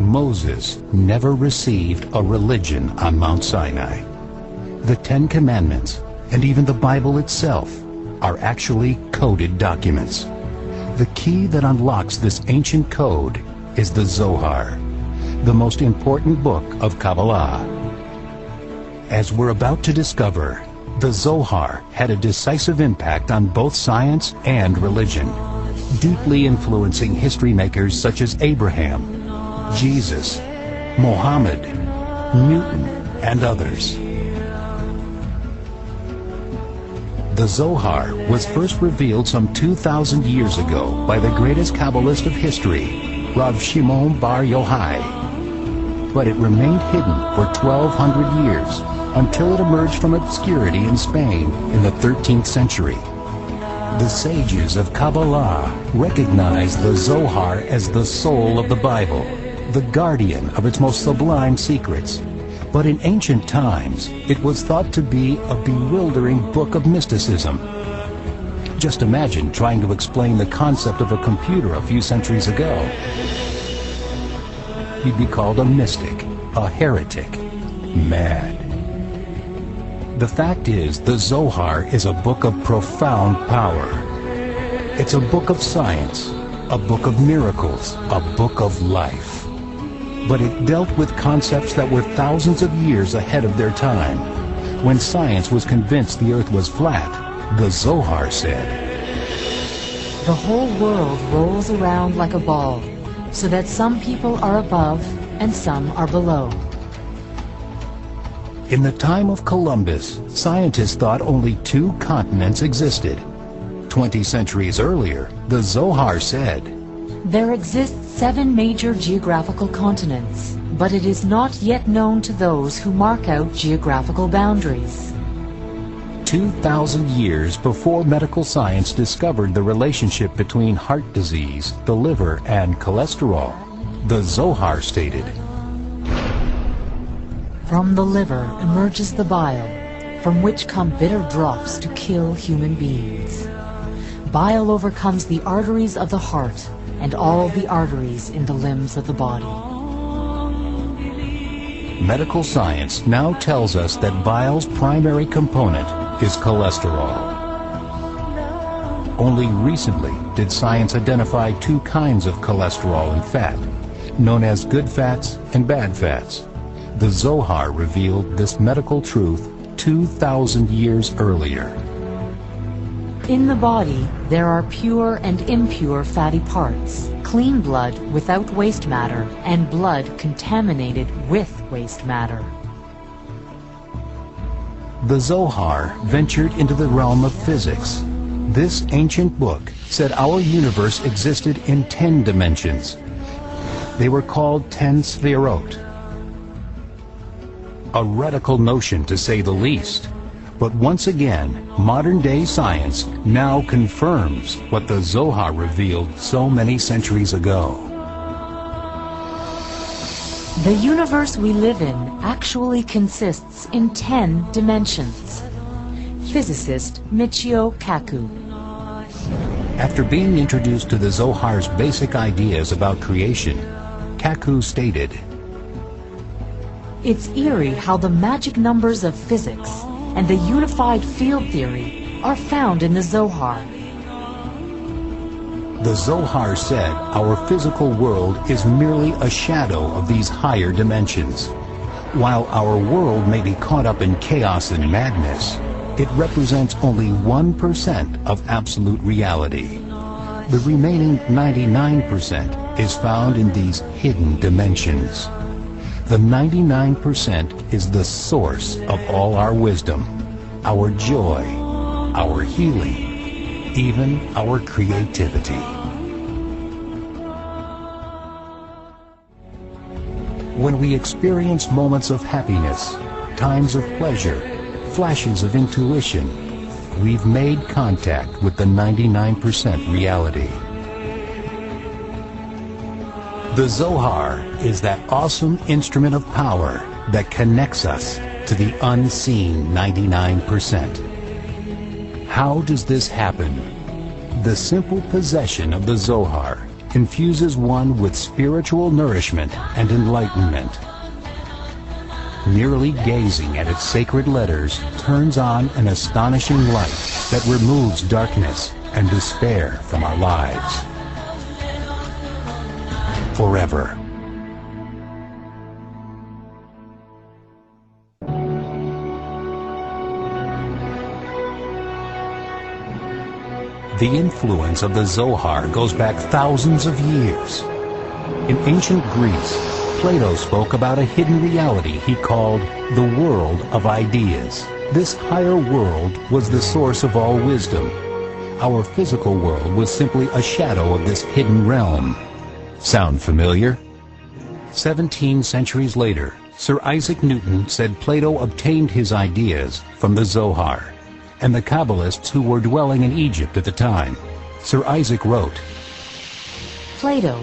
Moses never received a religion on Mount Sinai. The Ten Commandments, and even the Bible itself, are actually coded documents. The key that unlocks this ancient code is the Zohar, the most important book of Kabbalah. As we're about to discover, the Zohar had a decisive impact on both science and religion, deeply influencing history makers such as Abraham, Jesus, Muhammad, Newton, and others. The Zohar was first revealed some 2,000 years ago by the greatest Kabbalist of history, Rav Shimon Bar Yochai. But it remained hidden for 1,200 years until it emerged from obscurity in Spain in the 13th century. The sages of Kabbalah recognized the Zohar as the soul of the Bible, the guardian of its most sublime secrets. But in ancient times, it was thought to be a bewildering book of mysticism. Just imagine trying to explain the concept of a computer a few centuries ago. You'd be called a mystic, a heretic, mad. The fact is, the Zohar is a book of profound power. It's a book of science, a book of miracles, a book of life. But it dealt with concepts that were thousands of years ahead of their time. When science was convinced the earth was flat, the Zohar said, "The whole world rolls around like a ball, so that some people are above and some are below." In the time of Columbus, scientists thought only 2 continents existed. 20 centuries earlier, the Zohar said, There exist 7 major geographical continents, but it is not yet known to those who mark out geographical boundaries. 2,000 years before medical science discovered the relationship between heart disease, the liver, and cholesterol, the Zohar stated, From the liver emerges the bile, from which come bitter drops to kill human beings. Bile overcomes the arteries of the heart and all the arteries in the limbs of the body. Medical science now tells us that bile's primary component is cholesterol. Only recently did science identify 2 kinds of cholesterol and fat, known as good fats and bad fats. The Zohar revealed this medical truth 2,000 years earlier. In the body, there are pure and impure fatty parts, clean blood without waste matter, and blood contaminated with waste matter. The Zohar ventured into the realm of physics. This ancient book said our universe existed in 10 dimensions. They were called 10 Sefirot. A radical notion, to say the least. But once again, modern-day science now confirms what the Zohar revealed so many centuries ago. The universe we live in actually consists in 10 dimensions. Physicist Michio Kaku. After being introduced to the Zohar's basic ideas about creation, Kaku stated, It's eerie how the magic numbers of physics and the unified field theory are found in the Zohar. The Zohar said our physical world is merely a shadow of these higher dimensions. While our world may be caught up in chaos and madness, it represents only 1% of absolute reality. The remaining 99% is found in these hidden dimensions. The 99% is the source of all our wisdom, our joy, our healing, even our creativity. When we experience moments of happiness, times of pleasure, flashes of intuition, we've made contact with the 99% reality. The Zohar is that awesome instrument of power that connects us to the unseen 99%. How does this happen? The simple possession of the Zohar infuses one with spiritual nourishment and enlightenment. Merely gazing at its sacred letters turns on an astonishing light that removes darkness and despair from our lives forever. The influence of the Zohar goes back thousands of years. In ancient Greece, Plato spoke about a hidden reality he called the world of ideas. This higher world was the source of all wisdom. Our physical world was simply a shadow of this hidden realm. Sound familiar? 17 centuries later, Sir Isaac Newton said Plato obtained his ideas from the Zohar. And the Kabbalists who were dwelling in Egypt at the time. Sir Isaac wrote, Plato,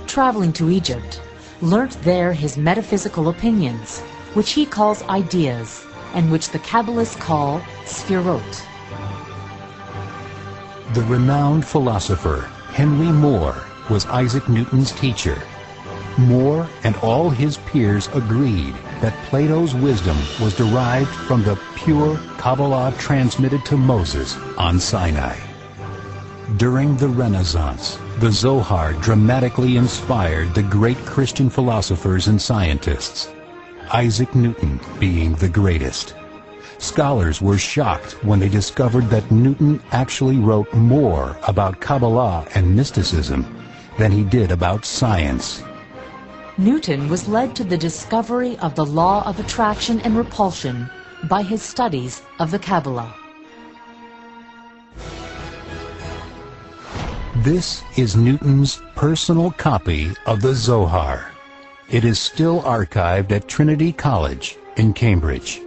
traveling to Egypt, learnt there his metaphysical opinions, which he calls ideas, and which the Kabbalists call sphirot. The renowned philosopher Henry More was Isaac Newton's teacher. More and all his peers agreed that Plato's wisdom was derived from the pure Kabbalah transmitted to Moses on Sinai. During the Renaissance, the Zohar dramatically inspired the great Christian philosophers and scientists, Isaac Newton being the greatest. Scholars were shocked when they discovered that Newton actually wrote more about Kabbalah and mysticism than he did about science. Newton was led to the discovery of the law of attraction and repulsion by his studies of the Kabbalah. This is Newton's personal copy of the Zohar. It is still archived at Trinity College in Cambridge.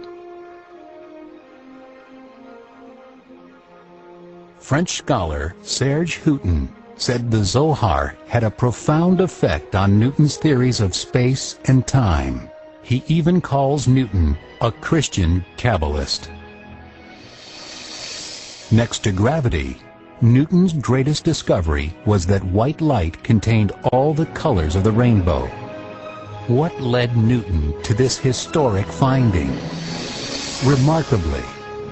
French scholar Serge Houghton said the Zohar had a profound effect on Newton's theories of space and time. He even calls Newton a Christian Kabbalist. Next to gravity, Newton's greatest discovery was that white light contained all the colors of the rainbow. What led Newton to this historic finding? Remarkably,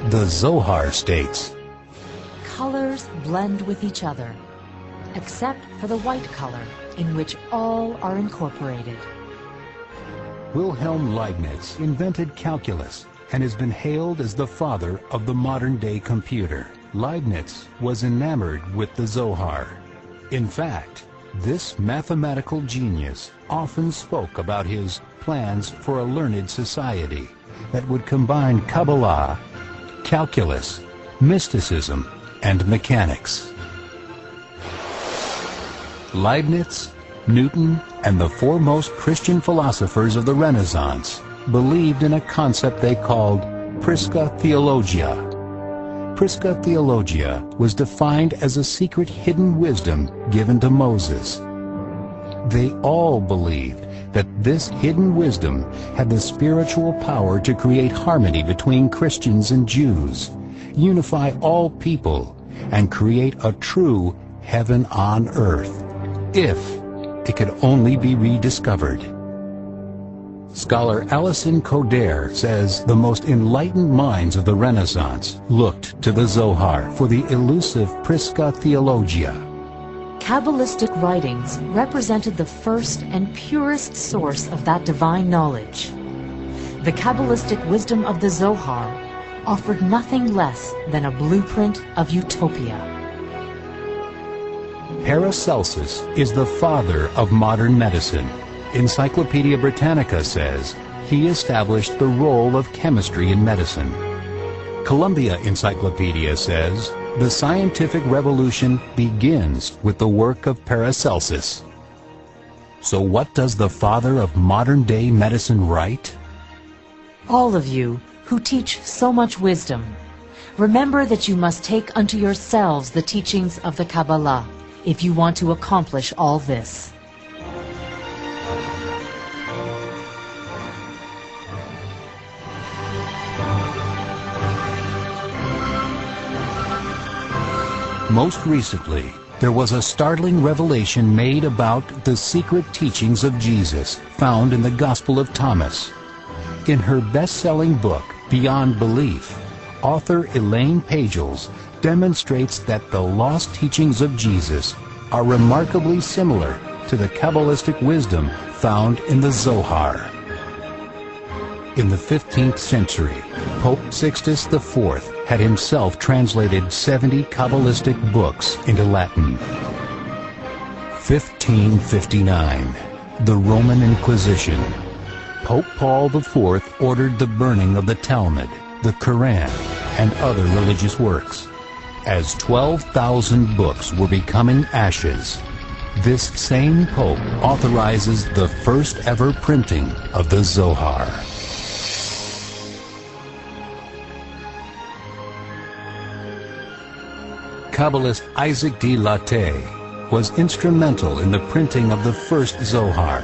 the Zohar states, Colors blend with each other, except for the white color, in which all are incorporated. Wilhelm Leibniz invented calculus and has been hailed as the father of the modern-day computer. Leibniz was enamored with the Zohar. In fact, this mathematical genius often spoke about his plans for a learned society that would combine Kabbalah, calculus, mysticism, and mechanics. Leibniz, Newton, and the foremost Christian philosophers of the Renaissance believed in a concept they called Prisca Theologia. Prisca Theologia was defined as a secret hidden wisdom given to Moses. They all believed that this hidden wisdom had the spiritual power to create harmony between Christians and Jews, unify all people, and create a true heaven on earth, if it could only be rediscovered. Scholar Alison Coder says the most enlightened minds of the Renaissance looked to the Zohar for the elusive Prisca Theologia. Kabbalistic writings represented the first and purest source of that divine knowledge. The Kabbalistic wisdom of the Zohar offered nothing less than a blueprint of utopia. Paracelsus is the father of modern medicine. Encyclopedia Britannica says he established the role of chemistry in medicine. Columbia Encyclopedia says the scientific revolution begins with the work of Paracelsus. So what does the father of modern-day medicine write? All of you who teach so much wisdom, remember that you must take unto yourselves the teachings of the Kabbalah if you want to accomplish all this. Most recently, there was a startling revelation made about the secret teachings of Jesus found in the Gospel of Thomas. In her best-selling book, Beyond Belief, author Elaine Pagels demonstrates that the lost teachings of Jesus are remarkably similar to the Kabbalistic wisdom found in the Zohar. In the 15th century, Pope Sixtus IV had himself translated 70 Kabbalistic books into Latin. 1559, the Roman Inquisition. Pope Paul IV ordered the burning of the Talmud, the Quran, and other religious works. As 12,000 books were becoming ashes, this same Pope authorizes the first ever printing of the Zohar. Kabbalist Isaac de Latte was instrumental in the printing of the first Zohar.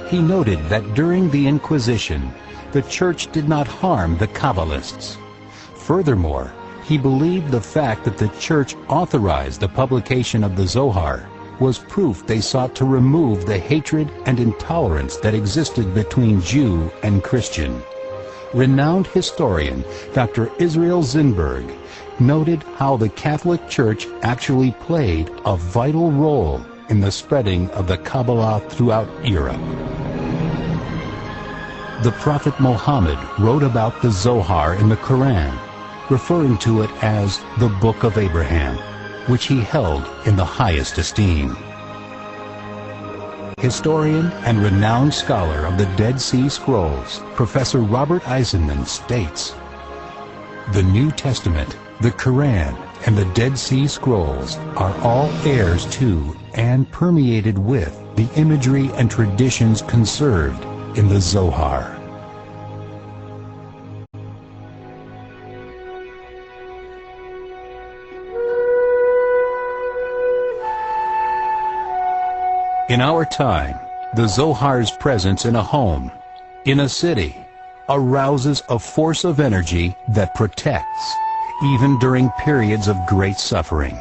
He noted that during the Inquisition, the Church did not harm the Kabbalists. Furthermore, he believed the fact that the Church authorized the publication of the Zohar was proof they sought to remove the hatred and intolerance that existed between Jew and Christian. Renowned historian Dr. Israel Zinberg noted how the Catholic Church actually played a vital role in the spreading of the Kabbalah throughout Europe. The Prophet Muhammad wrote about the Zohar in the Quran, referring to it as the Book of Abraham, which he held in the highest esteem. Historian and renowned scholar of the Dead Sea Scrolls, Professor Robert Eisenman states, "The New Testament, the Quran, and the Dead Sea Scrolls are all heirs to and permeated with the imagery and traditions conserved in the Zohar." In our time, the Zohar's presence in a home, in a city, arouses a force of energy that protects, even during periods of great suffering.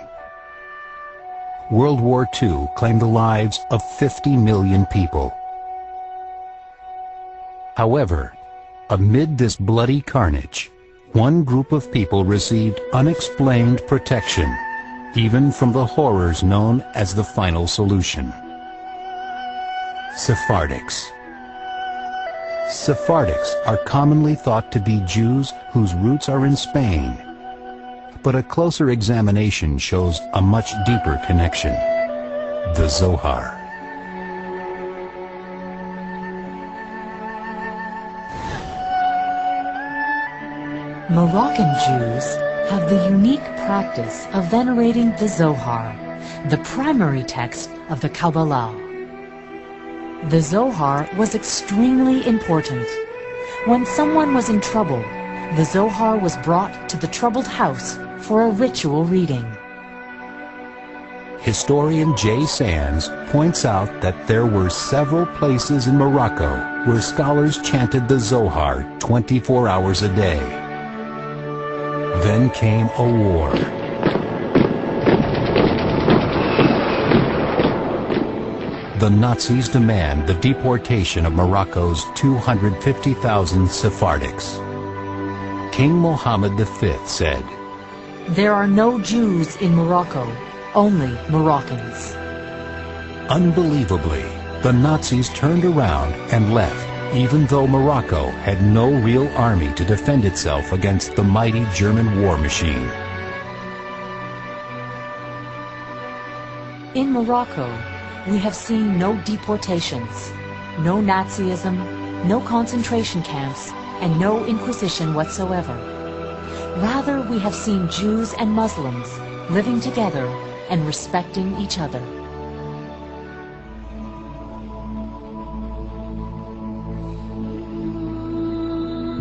World War II claimed the lives of 50 million people. However, amid this bloody carnage, one group of people received unexplained protection, even from the horrors known as the final solution. Sephardics. Sephardics are commonly thought to be Jews whose roots are in Spain, but a closer examination shows a much deeper connection: the Zohar. Moroccan Jews have the unique practice of venerating the Zohar, the primary text of the Kabbalah. The Zohar was extremely important. When someone was in trouble, the Zohar was brought to the troubled house for a ritual reading. Historian Jay Sands points out that there were several places in Morocco where scholars chanted the Zohar 24 hours a day. Then came a war. The Nazis demand the deportation of Morocco's 250,000 Sephardics. King Mohammed V said, "There are no Jews in Morocco, only Moroccans." Unbelievably, the Nazis turned around and left, even though Morocco had no real army to defend itself against the mighty German war machine. In Morocco, we have seen no deportations, no Nazism, no concentration camps, and no Inquisition whatsoever. Rather, we have seen Jews and Muslims living together and respecting each other.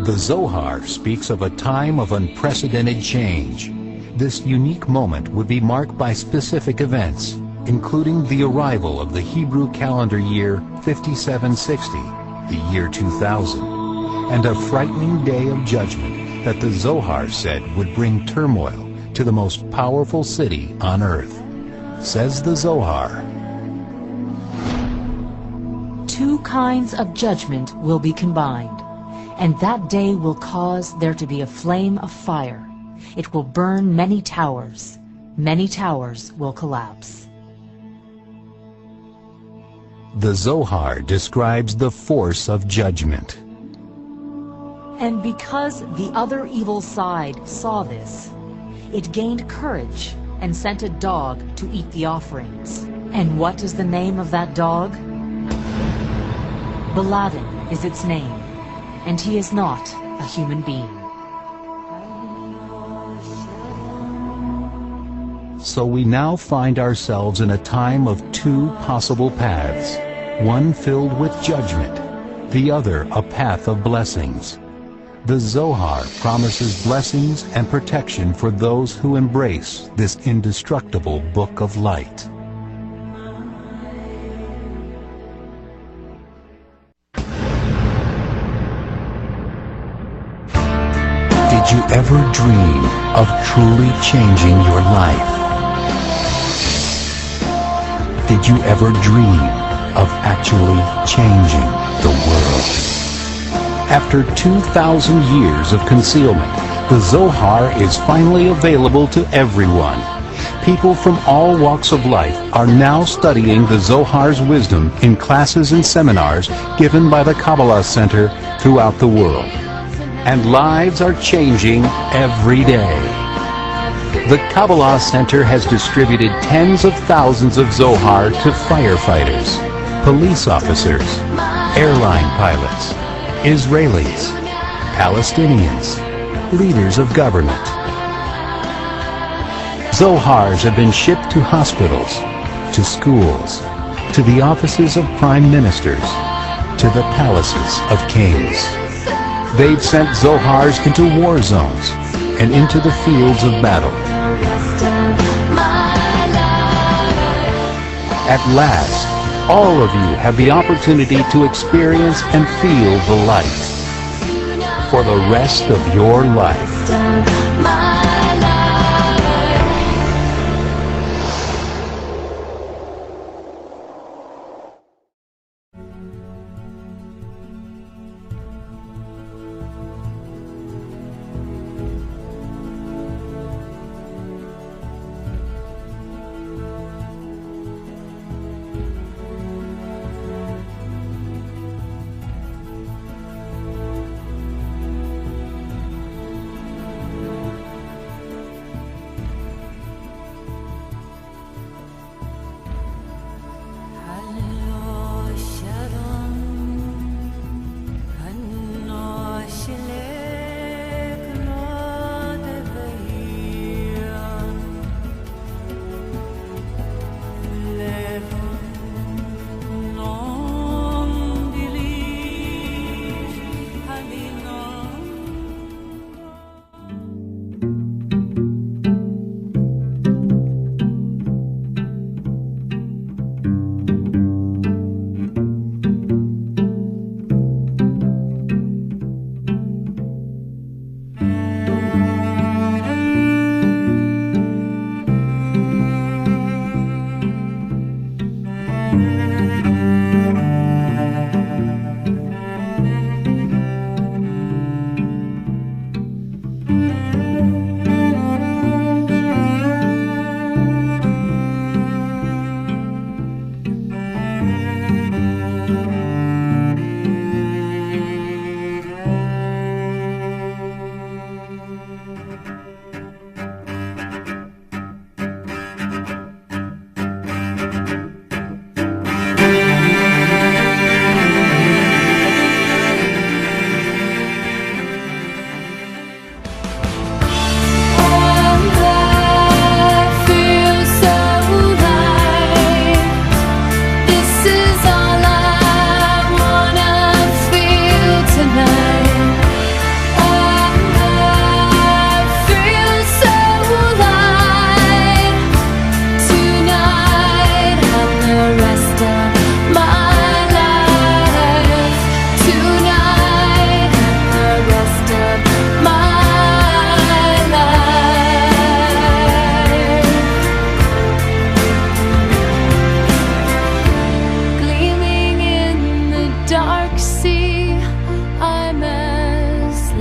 The Zohar speaks of a time of unprecedented change. This unique moment would be marked by specific events, including the arrival of the Hebrew calendar year 5760, the year 2000, and a frightening day of judgment that the Zohar said would bring turmoil to the most powerful city on earth. says the Zohar. Two kinds of judgment will be combined, and that day will cause there to be a flame of fire. It will burn many towers. Many towers will collapse. The Zohar describes the force of judgment. And because the other evil side saw this, it gained courage and sent a dog to eat the offerings. And what is the name of that dog? Baladan is its name, and he is not a human being. So we now find ourselves in a time of two possible paths, one filled with judgment, the other a path of blessings. The Zohar promises blessings and protection for those who embrace this indestructible book of light. Did you ever dream of truly changing your life? Did you ever dream of actually changing the world? After 2,000 years of concealment, the Zohar is finally available to everyone. People from all walks of life are now studying the Zohar's wisdom in classes and seminars given by the Kabbalah Center throughout the world. And lives are changing every day. The Kabbalah Center has distributed tens of thousands of Zohar to firefighters, police officers, airline pilots, Israelis, Palestinians, leaders of government. Zohars have been shipped to hospitals, to schools, to the offices of prime ministers, to the palaces of kings. They've sent Zohars into war zones and into the fields of battle. At last, all of you have the opportunity to experience and feel the light for the rest of your life.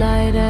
lighter.